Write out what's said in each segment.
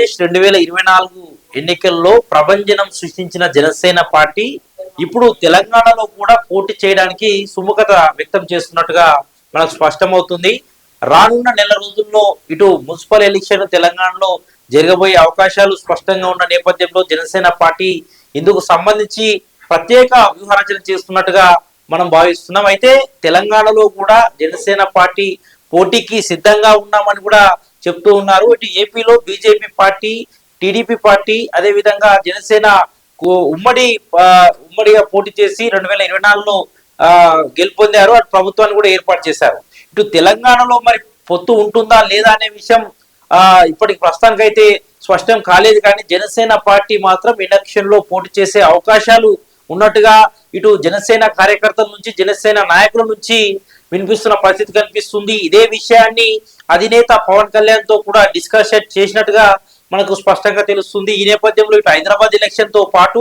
2024 ఎన్నికల్లో ప్రభంజనం సృష్టించిన జనసేన పార్టీ ఇప్పుడు తెలంగాణలో కూడా పోటీ చేయడానికి సుముఖత వ్యక్తం చేస్తున్నట్టుగా మనకు స్పష్టమవుతుంది. రానున్న నెల రోజుల్లో ఇటు మున్సిపల్ ఎలక్షన్ తెలంగాణలో జరగబోయే అవకాశాలు స్పష్టంగా ఉన్న నేపథ్యంలో జనసేన పార్టీ ఇందుకు సంబంధించి ప్రత్యేక వ్యూహరచన చేస్తున్నట్టుగా మనం భావిస్తున్నాం. అయితే తెలంగాణలో కూడా జనసేన పార్టీ పోటీకి సిద్ధంగా ఉన్నామని కూడా చెప్తూ ఉన్నారు. ఇటు ఏపీలో బీజేపీ పార్టీ, టీడీపీ పార్టీ, అదే విధంగా జనసేన ఉమ్మడిగా పోటీ చేసి 2024లో గెలుపొందారు. అటు ప్రభుత్వాన్ని కూడా ఏర్పాటు చేశారు. ఇటు తెలంగాణలో మరి పొత్తు ఉంటుందా లేదా అనే విషయం ఇప్పటికి ప్రస్తుతానికైతే స్పష్టం కాలేదు. కానీ జనసేన పార్టీ మాత్రం ఎలక్షన్ లో పోటీ చేసే అవకాశాలు ఉన్నట్టుగా ఇటు జనసేన కార్యకర్తల నుంచి, జనసేన నాయకుల నుంచి వినిపిస్తున్న పరిస్థితి కనిపిస్తుంది. ఇదే విషయాన్ని అధినేత పవన్ కళ్యాణ్ తో కూడా డిస్కషన్ చేసినట్టుగా మనకు స్పష్టంగా తెలుస్తుంది. ఈ నేపథ్యంలో ఇటు హైదరాబాద్ ఎలక్షన్ తో పాటు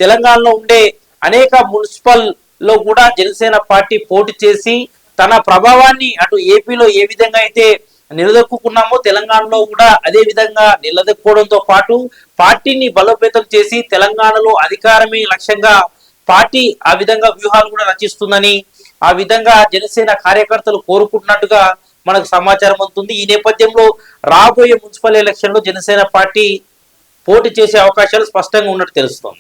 తెలంగాణలో ఉండే అనేక మున్సిపల్ లో కూడా జనసేన పార్టీ పోటీ చేసి తన ప్రభావాన్ని అటు ఏపీలో ఏ విధంగా అయితే నిలదొక్కున్నామో తెలంగాణలో కూడా అదే విధంగా నిలదొక్కుకోవడంతో పాటు పార్టీని బలోపేతం చేసి తెలంగాణలో అధికారమే లక్ష్యంగా పార్టీ ఆ విధంగా వ్యూహాలు కూడా రచిస్తుందని, ఆ విధంగా జనసేన కార్యకర్తలు కోరుకుంటున్నట్టుగా మనకు సమాచారం అందుతుంది. ఈ నేపథ్యంలో రాబోయే మున్సిపల్ ఎలక్షన్ లో జనసేన పార్టీ పోటీ చేసే అవకాశాలు స్పష్టంగా ఉన్నట్టు తెలుస్తుంది.